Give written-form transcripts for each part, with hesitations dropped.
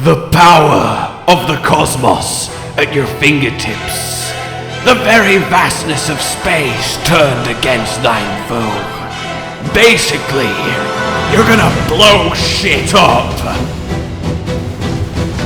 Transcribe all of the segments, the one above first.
The power of the cosmos at your fingertips. The very vastness of space turned against thine foe. Basically, you're gonna blow shit up.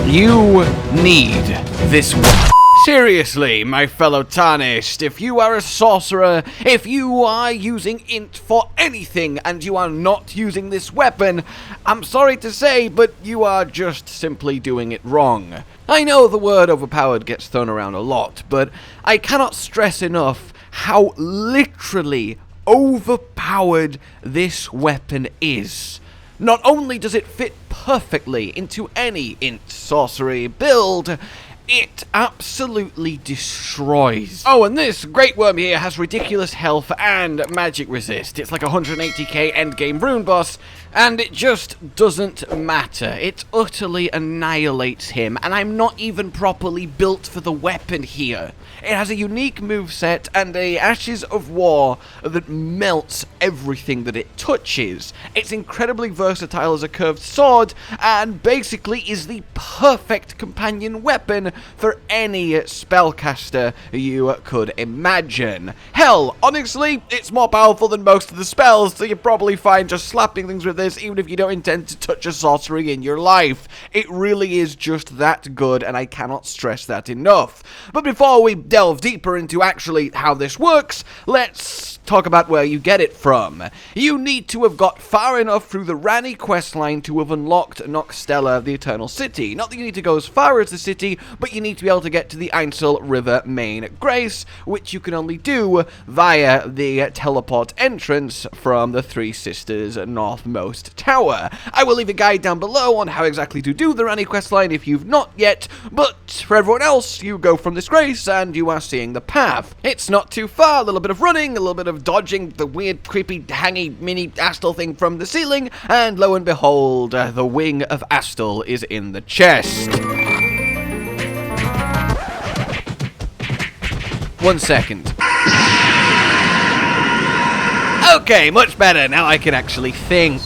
You need this weapon. Seriously, my fellow Tarnished, if you are a sorcerer, if you are using int for anything and you are not using this weapon, I'm sorry to say, but you are just simply doing it wrong. I know the word overpowered gets thrown around a lot, but I cannot stress enough how literally overpowered this weapon is. Not only does it fit perfectly into any int sorcery build, it absolutely destroys. Oh, and this Great Worm here has ridiculous health and magic resist. It's like a 180k endgame rune boss, and it just doesn't matter. It utterly annihilates him, and I'm not even properly built for the weapon here. It has a unique moveset and a Ashes of War that melts everything that it touches. It's incredibly versatile as a curved sword, and basically is the perfect companion weapon for any spellcaster you could imagine. Hell, honestly, it's more powerful than most of the spells, so you're probably fine just slapping things with this, even if you don't intend to touch a sorcery in your life. It really is just that good, and I cannot stress that enough. But before we delve deeper into actually how this works, let's talk about where you get it from. You need to have got far enough through the Ranni questline to have unlocked Nokstella, the Eternal City. Not that you need to go as far as the city, but you need to be able to get to the Ainsel River main grace, which you can only do via the teleport entrance from the Three Sisters northmost tower. I will leave a guide down below on how exactly to do the Ranni questline if you've not yet, but for everyone else, you go from this grace and you are seeing the path. It's not too far, a little bit of running, a little bit of dodging the weird, creepy, hangy mini Astel thing from the ceiling, and lo and behold, the wing of Astel is in the chest. 1 second. Okay, much better. Now I can actually think.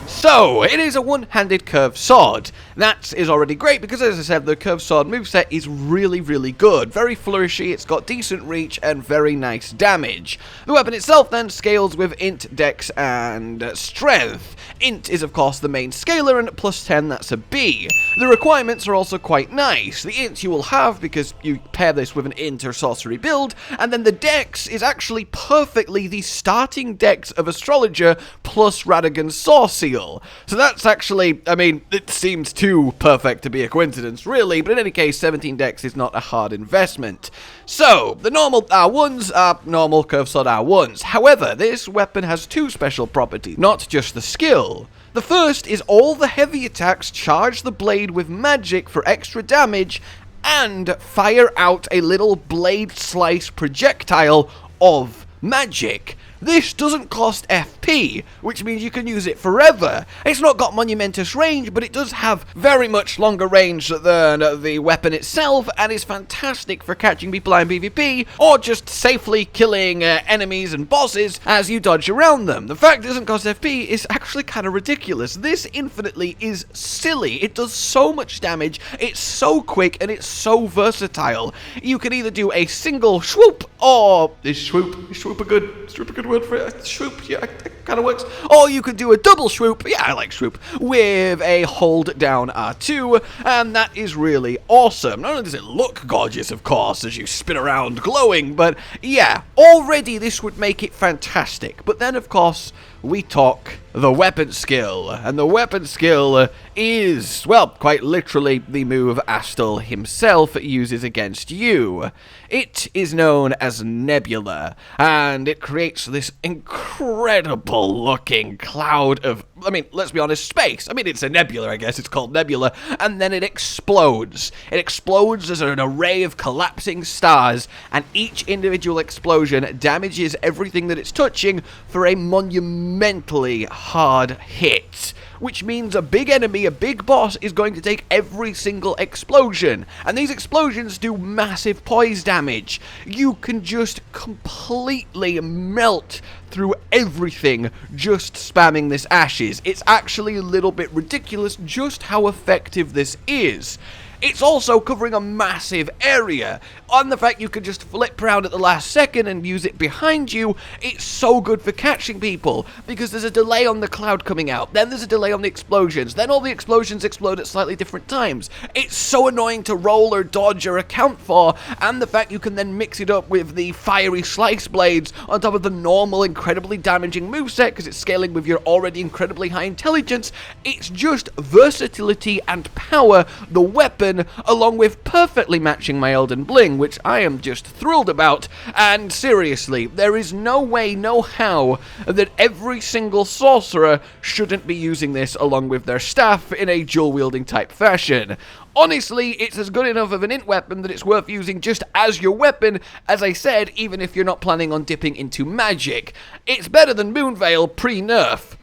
So, it is a one-handed curved sword. That is already great because, as I said, the curved sword moveset is really, really good. Very flourishy, it's got decent reach and very nice damage. The weapon itself then scales with int, dex, and strength. Int is, of course, the main scaler, and at plus 10, that's a B. The requirements are also quite nice. The int you will have because you pair this with an int or sorcery build, and then the dex is actually perfectly the starting dex of Astrologer plus Radagon's Source Seal. So that's actually, I mean, it seems too perfect to be a coincidence, really, but in any case, 17 dex is not a hard investment. So, the normal R1s are normal curved sword R1s. However, this weapon has two special properties, not just the skill. The first is all the heavy attacks charge the blade with magic for extra damage and fire out a little blade slice projectile of magic. This doesn't cost FP, which means you can use it forever. It's not got monumentous range, but it does have very much longer range than the weapon itself, and is fantastic for catching people in PvP, or just safely killing enemies and bosses as you dodge around them. The fact it doesn't cost FP is actually kind of ridiculous. This infinitely is silly. It does so much damage, it's so quick, and it's so versatile. You can either do a single swoop, or... Is swoop a good word for it? Swoop, yeah, it kind of works. Or you could do a double swoop, yeah, I like swoop, with a hold down R2, and that is really awesome. Not only does it look gorgeous, of course, as you spin around glowing, but yeah, already this would make it fantastic. But then, of course, we talk the weapon skill, and the weapon skill is, well, quite literally the move Astel himself uses against you. It is known as Nebula, and it creates this incredible looking cloud of, I mean, let's be honest, space. I mean, it's a nebula, I guess, it's called Nebula, and then it explodes. It explodes as an array of collapsing stars, and each individual explosion damages everything that it's touching for a monumentally hard hit, which means a big enemy, a big boss, is going to take every single explosion. And these explosions do massive poise damage. You can just completely melt through everything just spamming this ashes. It's actually a little bit ridiculous just how effective this is. It's also covering a massive area. On the fact you can just flip around at the last second and use it behind you, it's so good for catching people, because there's a delay on the cloud coming out, then there's a delay on the explosions, then all the explosions explode at slightly different times. It's so annoying to roll or dodge or account for, and the fact you can then mix it up with the fiery slice blades on top of the normal incredibly damaging moveset, because it's scaling with your already incredibly high intelligence. It's just versatility and power, the weapon, along with perfectly matching my Elden Bling, which I am just thrilled about. And seriously, there is no way, no how, that every single sorcerer shouldn't be using this along with their staff in a dual-wielding type fashion. Honestly, it's as good enough of an int weapon that it's worth using just as your weapon, as I said, even if you're not planning on dipping into magic. It's better than Moonveil pre-nerf.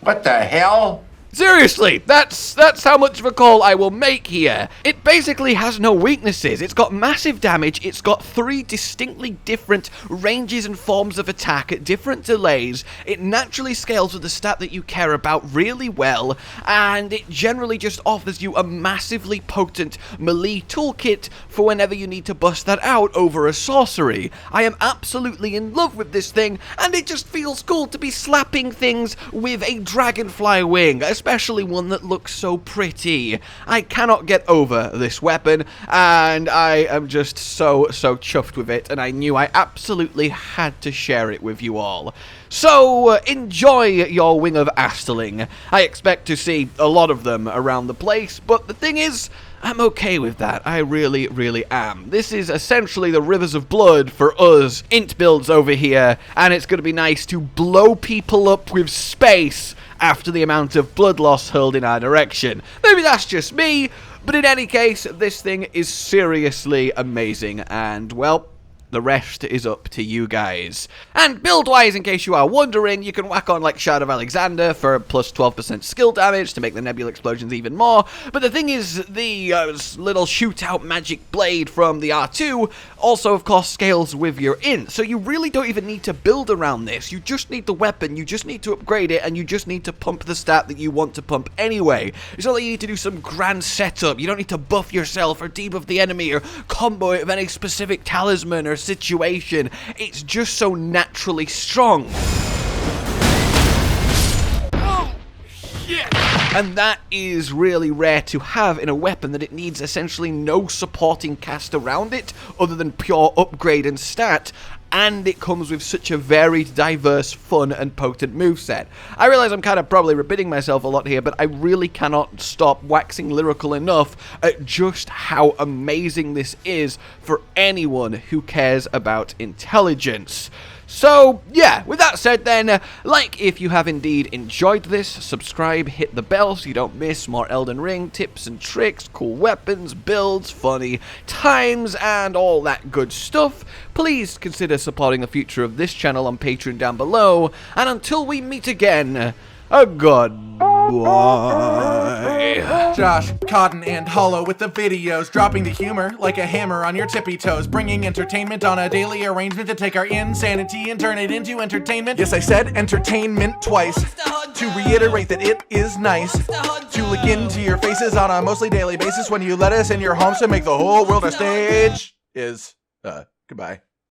What the hell? Seriously, that's how much of a call I will make here. It basically has no weaknesses. It's got massive damage, it's got 3 distinctly different ranges and forms of attack at different delays, it naturally scales with the stat that you care about really well, and it generally just offers you a massively potent melee toolkit for whenever you need to bust that out over a sorcery. I am absolutely in love with this thing, and it just feels cool to be slapping things with a dragonfly wing, especially one that looks so pretty. I cannot get over this weapon, and I am just so chuffed with it, and I knew I absolutely had to share it with you all. So, enjoy your Wing of Asteling. I expect to see a lot of them around the place, but the thing is, I'm okay with that. I really, really am. This is essentially the Rivers of Blood for us int builds over here, and it's going to be nice to blow people up with space after the amount of blood loss hurled in our direction. Maybe that's just me, but in any case, this thing is seriously amazing, and, well, the rest is up to you guys. And build-wise, in case you are wondering, you can whack on like Shard of Alexander for plus 12% skill damage to make the nebula explosions even more. But the thing is, the little shootout magic blade from the R2 also, of course, scales with your int. So you really don't even need to build around this. You just need the weapon, you just need to upgrade it, and you just need to pump the stat that you want to pump anyway. It's not like you need to do some grand setup. You don't need to buff yourself or debuff the enemy or combo it with any specific talisman or situation. It's just so naturally strong. Oh, shit! And that is really rare to have in a weapon that it needs essentially no supporting cast around it other than pure upgrade and stat. And it comes with such a varied, diverse, fun, and potent moveset. I realize I'm kind of probably repeating myself a lot here, but I really cannot stop waxing lyrical enough at just how amazing this is for anyone who cares about intelligence. So, yeah, with that said then, like if you have indeed enjoyed this, subscribe, hit the bell so you don't miss more Elden Ring tips and tricks, cool weapons, builds, funny times, and all that good stuff. Please consider supporting the future of this channel on Patreon down below, and until we meet again, a goodbye. Josh, Cotton, and Hollow with the videos, dropping the humor like a hammer on your tippy toes, bringing entertainment on a daily arrangement to take our insanity and turn it into entertainment. Yes, I said entertainment twice, to reiterate that it is nice to look into your faces on a mostly daily basis when you let us in your homes to make the whole world a stage. Goodbye.